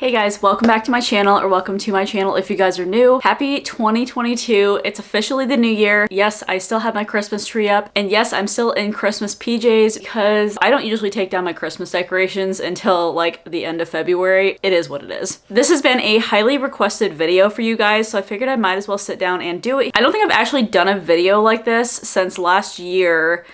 Hey guys, welcome back to my channel, or welcome to my channel if you guys are new. Happy 2022. It's officially the new year. Yes, I still have my Christmas tree up, and yes, I'm still in Christmas PJs because I don't usually take down my Christmas decorations until like the end of February. It is what it is. This has been a highly requested video for you guys, so I figured I might as well sit down and do it. I don't think I've actually done a video like this since last year.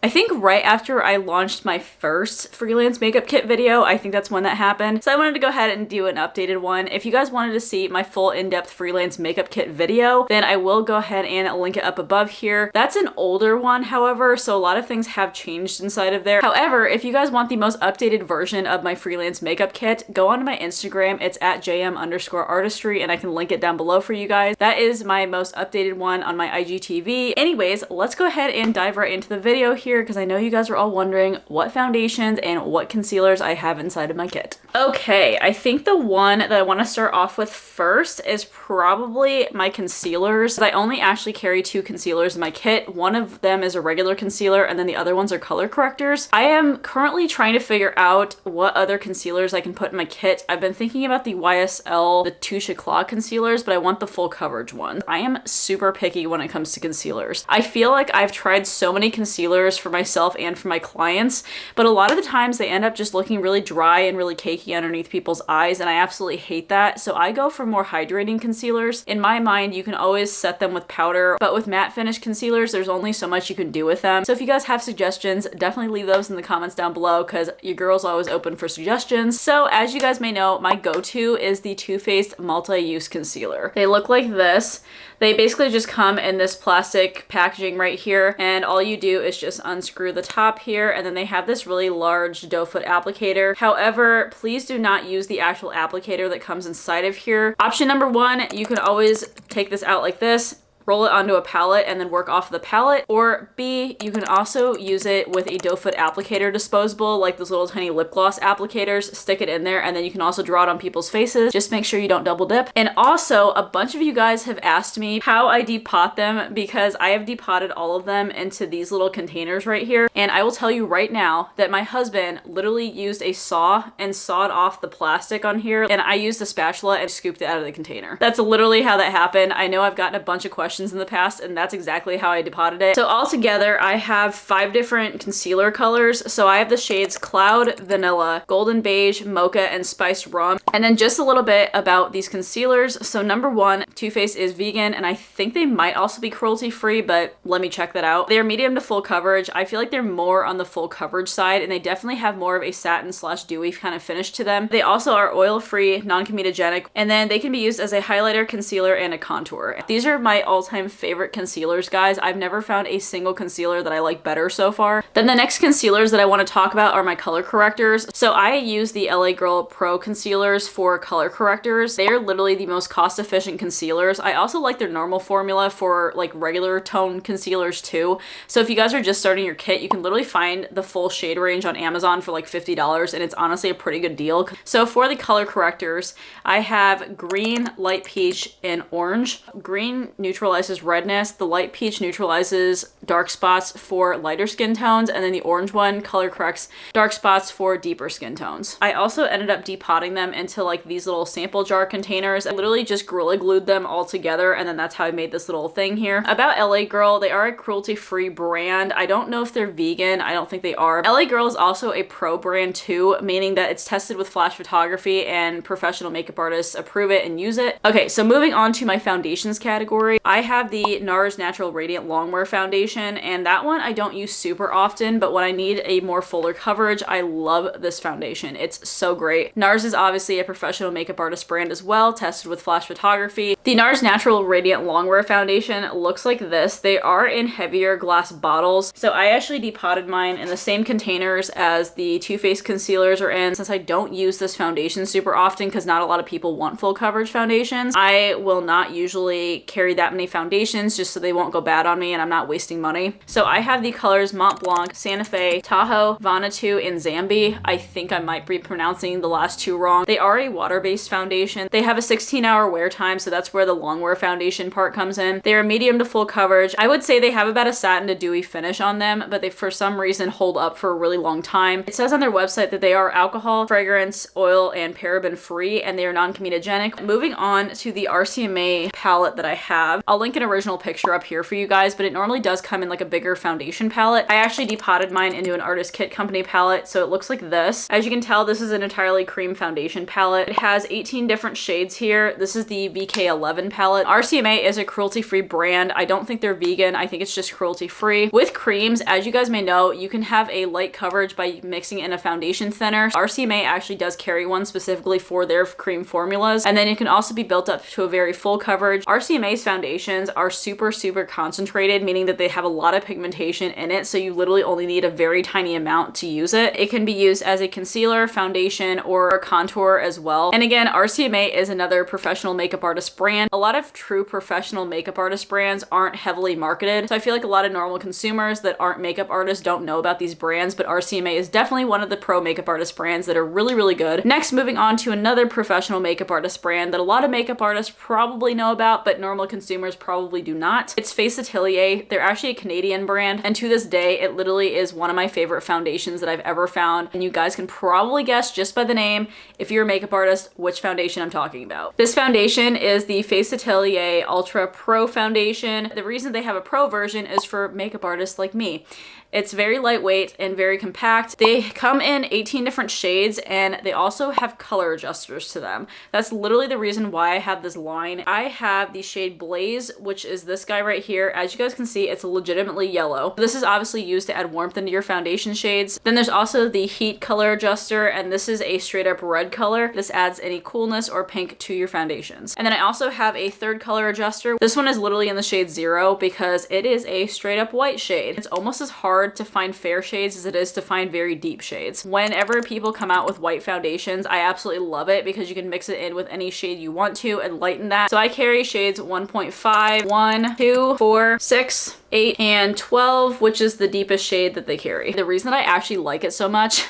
I think right after I launched my first freelance makeup kit video, I think that's when that happened. So I wanted to go ahead and do an updated one. If you guys wanted to see my full in-depth freelance makeup kit video, then I will go ahead and link it up above here. That's an older one, however, so a lot of things have changed inside of there. However, if you guys want the most updated version of my freelance makeup kit, go onto my Instagram. It's at jm_artistry, and I can link it down below for you guys. That is my most updated one on my IGTV. Anyways, let's go ahead and dive right into the video here, because I know you guys are all wondering what foundations and what concealers I have inside of my kit. Okay, I think the one that I want to start off with first is probably my concealers. I only actually carry two concealers in my kit. One of them is a regular concealer, and then the other ones are color correctors. I am currently trying to figure out what other concealers I can put in my kit. I've been thinking about the YSL, the Touche Eclat concealers, but I want the full coverage ones. I am super picky when it comes to concealers. I feel like I've tried so many concealers for myself and for my clients, but a lot of the times they end up just looking really dry and really cakey underneath people's eyes, and I absolutely hate that. So I go for more hydrating concealers. In my mind, you can always set them with powder, but with matte finish concealers, there's only so much you can do with them. So if you guys have suggestions, definitely leave those in the comments down below, because your girl's always open for suggestions. So as you guys may know, my go-to is the Too Faced multi-use concealer. They look like this. They basically just come in this plastic packaging right here, and all you do is just unscrew the top here, and then they have this really large doe foot applicator. However, please do not use the actual applicator that comes inside of here. Option number one, you can always take this out like this, roll it onto a palette, and then work off the palette. Or B, you can also use it with a doe foot applicator disposable, like those little tiny lip gloss applicators. Stick it in there, and then you can also draw it on people's faces. Just make sure you don't double dip. And also, a bunch of you guys have asked me how I depot them, because I have depotted all of them into these little containers right here. And I will tell you right now that my husband literally used a saw and sawed off the plastic on here, and I used a spatula and scooped it out of the container. That's literally how that happened. I know I've gotten a bunch of questions in the past, and that's exactly how I depotted it. So altogether, I have 5 different concealer colors. So I have the shades Cloud, Vanilla, Golden Beige, Mocha, and Spiced Rum. And then just a little bit about these concealers. So number one, Too Faced is vegan, and I think they might also be cruelty-free, but let me check that out. They're medium to full coverage. I feel like they're more on the full coverage side, and they definitely have more of a satin/dewy kind of finish to them. They also are oil-free, non-comedogenic, and then they can be used as a highlighter, concealer, and a contour. These are my all-time favorite concealers, guys. I've never found a single concealer that I like better so far. Then the next concealers that I want to talk about are my color correctors. So I use the LA Girl Pro concealers for color correctors. They are literally the most cost-efficient concealers. I also like their normal formula for like regular tone concealers too. So if you guys are just starting your kit, you can literally find the full shade range on Amazon for like $50, and it's honestly a pretty good deal. So for the color correctors, I have green, light peach, and orange. Green neutralizes redness, the light peach neutralizes dark spots for lighter skin tones, and then the orange one color corrects dark spots for deeper skin tones. I also ended up depotting them into like these little sample jar containers. I literally just Gorilla Glued them all together, and then that's how I made this little thing here. About LA Girl, they are a cruelty-free brand. I don't know if they're vegan. I don't think they are. LA Girl is also a pro brand too, meaning that it's tested with flash photography and professional makeup artists approve it and use it. Okay, so moving on to my foundations category, I have the Nars Natural Radiant Longwear Foundation, and that one I don't use super often, but when I need a more fuller coverage, I love this foundation. It's so great. Nars is obviously a professional makeup artist brand as well, tested with flash photography. The Nars Natural Radiant Longwear Foundation looks like this. They are in heavier glass bottles, so I actually depotted mine in the same containers as the Too Faced concealers are in. Since I don't use this foundation super often, because not a lot of people want full coverage foundations, I will not usually carry that many foundations just so they won't go bad on me and I'm not wasting money. So I have the colors Mont Blanc, Santa Fe, Tahoe, Vanuatu, and Zambi. I think I might be pronouncing the last two wrong. They are a water-based foundation. They have a 16-hour wear time, so that's where the long wear foundation part comes in. They are medium to full coverage. I would say they have about a satin to dewy finish on them, but they for some reason hold up for a really long time. It says on their website that they are alcohol, fragrance, oil, and paraben free, and they are non-comedogenic. Moving on to the RCMA palette that I have. I'll link an original picture up here for you guys, but it normally does come in like a bigger foundation palette. I actually depotted mine into an Artist Kit Company palette, so it looks like this. As you can tell, this is an entirely cream foundation palette. It has 18 different shades here. This is the VK11 palette. RCMA is a cruelty-free brand. I don't think they're vegan. I think it's just cruelty-free. With creams, as you guys may know, you can have a light coverage by mixing in a foundation thinner. RCMA actually does carry one specifically for their cream formulas, and then it can also be built up to a very full coverage. RCMA's foundations are super concentrated, meaning that they have a lot of pigmentation in it, so you literally only need a very tiny amount to use it. It can be used as a concealer, foundation, or a contour as well. And again, RCMA is another professional makeup artist brand. A lot of true professional makeup artist brands aren't heavily marketed, so I feel like a lot of normal consumers that aren't makeup artists don't know about these brands, but RCMA is definitely one of the pro makeup artist brands that are really good. Next, moving on to another professional makeup artist brand that a lot of makeup artists probably know about, but normal consumers probably do not. It's Face Atelier. They're actually a Canadian brand, and to this day, it literally is one of my favorite foundations that I've ever found, and you guys can probably guess just by the name, if you're a makeup artist, which foundation I'm talking about. This foundation is the Face Atelier Ultra Pro Foundation. The reason they have a pro version is for makeup artists like me. It's very lightweight and very compact. They come in 18 different shades, and they also have color adjusters to them. That's literally the reason why I have this line. I have the shade Blaze, which is this guy right here. As you guys can see, it's legitimately yellow. This is obviously used to add warmth into your foundation shades. Then there's also the Heat color adjuster, and this is a straight up red color. This adds any coolness or pink to your foundations. And then I also have a third color adjuster. This one is literally in the shade 0 because it is a straight up white shade. It's almost as hard to find fair shades as it is to find very deep shades. Whenever people come out with white foundations, I absolutely love it because you can mix it in with any shade you want to and lighten that. So I carry shades 1.5, 1, 2, 4, 6, 8, and 12, which is the deepest shade that they carry. The reason that I actually like it so much,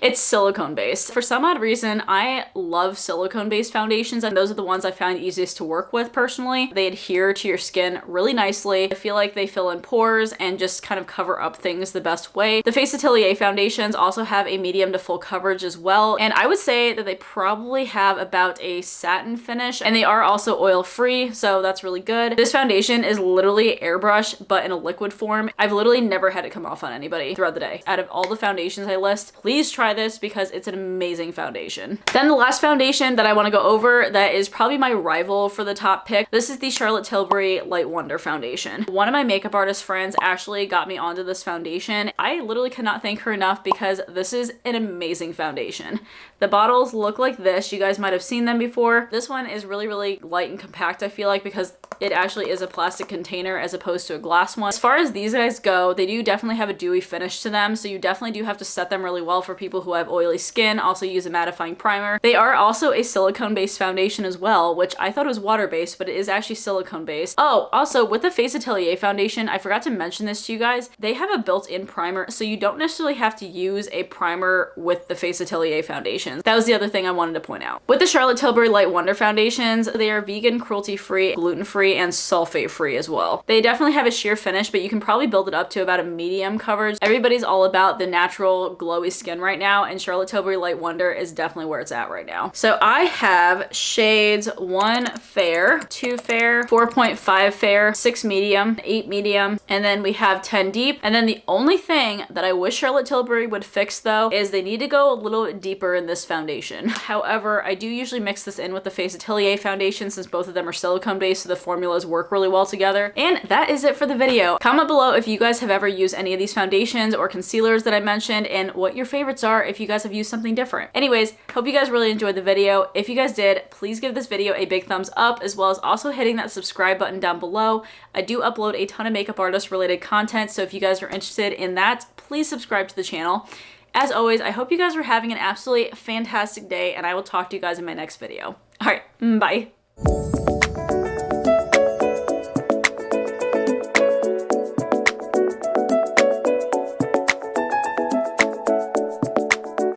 it's silicone based. For some odd reason, I love silicone based foundations, and those are the ones I find easiest to work with personally. They adhere to your skin really nicely. I feel like they fill in pores and just kind of cover up things the best way. The Face Atelier foundations also have a medium to full coverage as well, and I would say that they probably have about a satin finish, and they are also oil free, so that's really good. This foundation is literally airbrush, but in a liquid form. I've literally never had it come off on anybody throughout the day. Out of all the foundations I list, please try this because it's an amazing foundation. Then the last foundation that I want to go over that is probably my rival for the top pick. This is the Charlotte Tilbury Light Wonder foundation. One of my makeup artist friends actually got me onto this foundation. I literally cannot thank her enough because this is an amazing foundation. The bottles look like this. You guys might have seen them before. This one is really light and compact, I feel like, because it actually is a plastic container as opposed to a glass one. As far as these guys go, they do definitely have a dewy finish to them, so you definitely do have to set them really well for people who have oily skin. Also use a mattifying primer. They are also a silicone based foundation as well, which I thought was water based, but it is actually silicone based. Oh, also with the Face Atelier foundation, I forgot to mention this to you guys, they have a built-in primer, so you don't necessarily have to use a primer with the Face Atelier foundations. That was the other thing I wanted to point out. With the Charlotte Tilbury Light Wonder foundations, they are vegan, cruelty-free, gluten-free, and sulfate-free as well. They definitely have a sheer finish, but you can probably build it up to about a medium coverage. Everybody's all about the natural glowy skin right now, and Charlotte Tilbury Light Wonder is definitely where it's at right now. So I have shades 1 fair, 2 fair, 4.5 fair, 6 medium, 8 medium, and then we have 10 deep. And then the only thing that I wish Charlotte Tilbury would fix though is they need to go a little bit deeper in this foundation. However, I do usually mix this in with the Face Atelier foundation since both of them are silicone based, so the formulas work really well together. And that is it for the video. Comment below if you guys have ever used any of these foundations or concealers that I mentioned and what your favorites are if you guys have used something different. Anyways, hope you guys really enjoyed the video. If you guys did, please give this video a big thumbs up, as well as also hitting that subscribe button down below. I do upload a ton of makeup artist related content, so if you guys are interested in that, please subscribe to the channel. As always, I hope you guys are having an absolutely fantastic day, and I will talk to you guys in my next video. All right, bye.